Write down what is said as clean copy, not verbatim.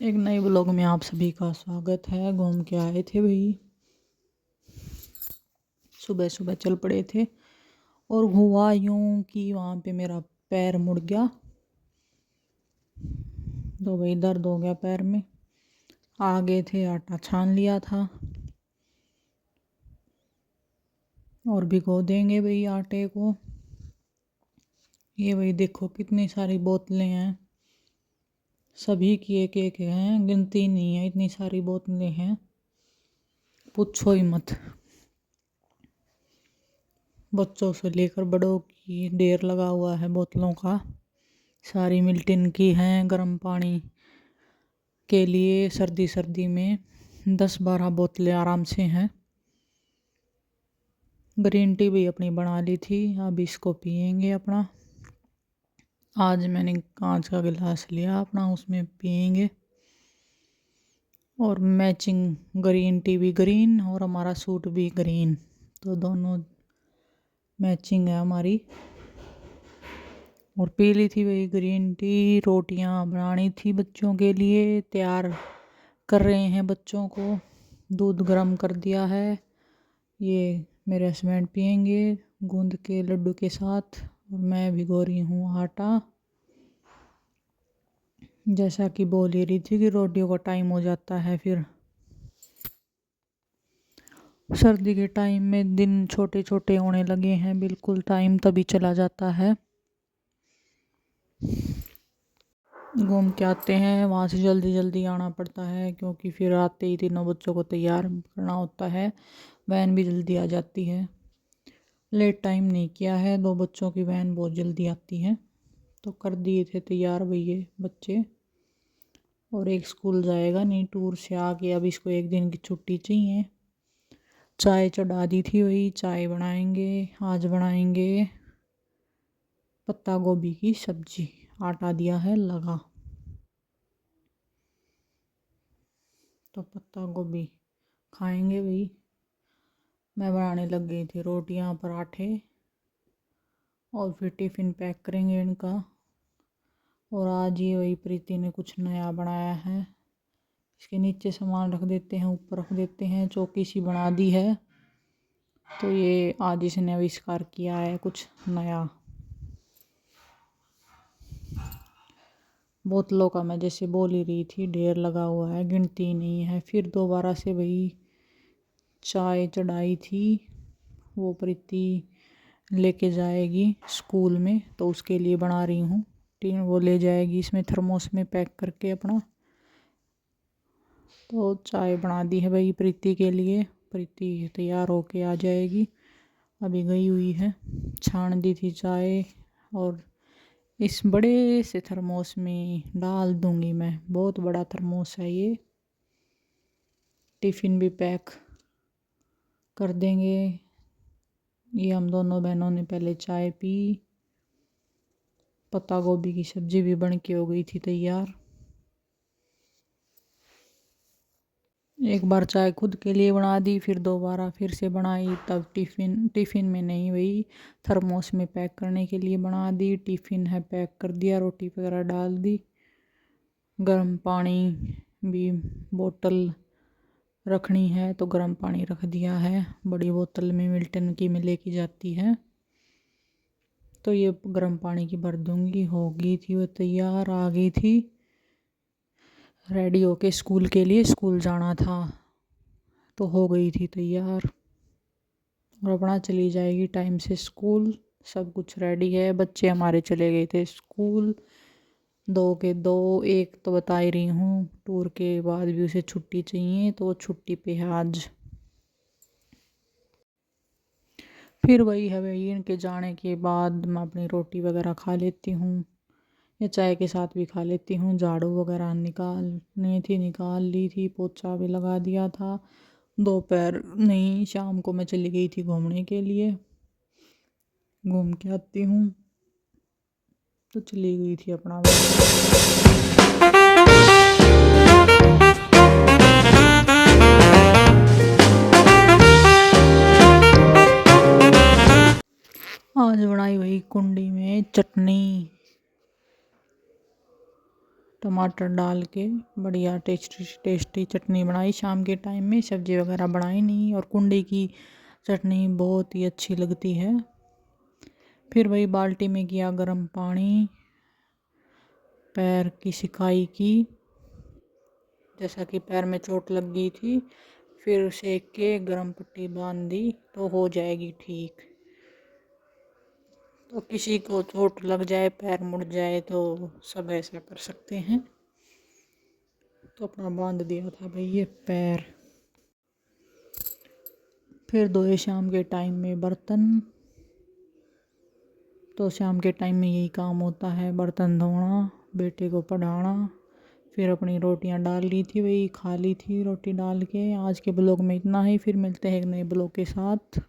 एक नए ब्लॉग में आप सभी का स्वागत है। घूम के आए थे भाई, सुबह सुबह चल पड़े थे और हुआ यूं कि वहाँ पे मेरा पैर मुड़ गया, तो भाई दर्द हो गया पैर में। आगे थे, आटा छान लिया था और भिगो देंगे भाई आटे को। ये भाई देखो कितनी सारी बोतलें हैं, सभी की एक एक हैं, गिनती नहीं है, इतनी सारी बोतलें हैं, पूछो ही मत। बच्चों से लेकर बड़ों की ढेर लगा हुआ है बोतलों का। सारी मिल्टन की हैं, गर्म पानी के लिए सर्दी सर्दी में 10-12 बोतलें आराम से हैं। ग्रीन टी भी अपनी बना ली थी, अब इसको पियेंगे अपना। आज मैंने कांच का गिलास लिया अपना, उसमें पियेंगे। और मैचिंग ग्रीन टी भी ग्रीन और हमारा सूट भी ग्रीन, तो दोनों मैचिंग है हमारी। और पी ली थी वही ग्रीन टी। रोटियां बनानी थी बच्चों के लिए, तैयार कर रहे हैं बच्चों को। दूध गर्म कर दिया है, ये मेरे हस्बैंड पियेंगे गूंद के लड्डू के साथ। और मैं भिगो रही हूँ आटा। जैसा कि बोल ही रही थी कि रोटियों का टाइम हो जाता है, फिर सर्दी के टाइम में दिन छोटे छोटे होने लगे हैं, बिल्कुल टाइम तभी चला जाता है। घूम के आते हैं, वहाँ से जल्दी जल्दी आना पड़ता है क्योंकि फिर आते ही तीनों बच्चों को तैयार करना होता है। वैन भी जल्दी आ जाती है, लेट टाइम नहीं किया है। 2 बच्चों की वैन बहुत जल्दी आती है, तो कर दिए थे तैयार भैया बच्चे। और एक स्कूल जाएगा, नहीं टूर से आके अब इसको 1 दिन की छुट्टी चाहिए। चाय चढ़ा दी थी, वही चाय बनाएंगे। आज बनाएंगे पत्ता गोभी की सब्जी, आटा दिया है लगा, तो पत्ता गोभी खाएंगे भाई। मैं बनाने लग गई थी रोटियां पराठे, और फिर टिफ़िन पैक करेंगे इनका। और आज ये वही प्रीति ने कुछ नया बनाया है, इसके नीचे सामान रख देते हैं, ऊपर रख देते हैं, चौकी सी बना दी है। तो ये आज इसने आविष्कार किया है कुछ नया। बोतलों का मैं जैसे बोल ही रही थी, ढेर लगा हुआ है, गिनती नहीं है। फिर दोबारा से वही चाय चढ़ाई थी, वो प्रीति लेके जाएगी स्कूल में, तो उसके लिए बना रही हूँ। वो ले जाएगी इसमें थर्मोस में पैक करके अपना। तो चाय बना दी है भाई प्रीति के लिए। प्रीति तैयार होके आ जाएगी, अभी गई हुई है। छान दी थी चाय और इस बड़े से थर्मोस में डाल दूंगी मैं, बहुत बड़ा थर्मोस है ये। टिफ़िन भी पैक कर देंगे। ये हम दोनों बहनों ने पहले चाय पी, पत्ता गोभी की सब्जी भी बन के हो गई थी तैयार। एक बार चाय खुद के लिए बना दी, फिर दोबारा फिर से बनाई, तब टिफ़िन में नहीं, वही थर्मोस में पैक करने के लिए बना दी। टिफ़िन है पैक कर दिया, रोटी वगैरह डाल दी। गर्म पानी भी बोतल रखनी है तो गर्म पानी रख दिया है, बड़ी बोतल में मिल्टन की में लेके जाती है, तो ये गर्म पानी की भर दूंगी। हो गई थी वो तैयार, आ गई थी रेडी होके स्कूल के लिए। स्कूल जाना था तो हो गई थी तैयार, और अपना चली जाएगी टाइम से स्कूल। सब कुछ रेडी है। बच्चे हमारे चले गए थे स्कूल, 2 के 2। एक तो बता ही रही हूँ, टूर के बाद भी उसे छुट्टी चाहिए, तो छुट्टी पे है आज। फिर वही है भाई, इनके जाने के बाद मैं अपनी रोटी वगैरह खा लेती हूँ, या चाय के साथ भी खा लेती हूँ। झाड़ू वगैरह निकालनी थी, निकाल ली थी, पोछा भी लगा दिया था। दोपहर नहीं, शाम को मैं चली गई थी घूमने के लिए, घूम के आती हूँ, तो चली गई थी अपना। आज बनाई वही कुंडी में चटनी, टमाटर डाल के बढ़िया टेस्टी टेस्टी चटनी बनाई। शाम के टाइम में सब्ज़ी वगैरह बनाई नहीं, और कुंडे की चटनी बहुत ही अच्छी लगती है। फिर वही बाल्टी में किया गर्म पानी, पैर की सिकाई की, जैसा कि पैर में चोट लग गई थी। फिर सेक के गर्म पट्टी बांध दी तो हो जाएगी ठीक। तो किसी को चोट लग जाए, पैर मुड़ जाए, तो सब ऐसा कर सकते हैं। तो अपना बांध दिया था भाई ये पैर। फिर धोए शाम के टाइम में बर्तन। तो शाम के टाइम में यही काम होता है, बर्तन धोना, बेटे को पढ़ाना। फिर अपनी रोटियां डाल ली थी, वही खा ली थी रोटी डाल के। आज के ब्लॉग में इतना ही, फिर मिलते हैं एक नए ब्लॉग के साथ।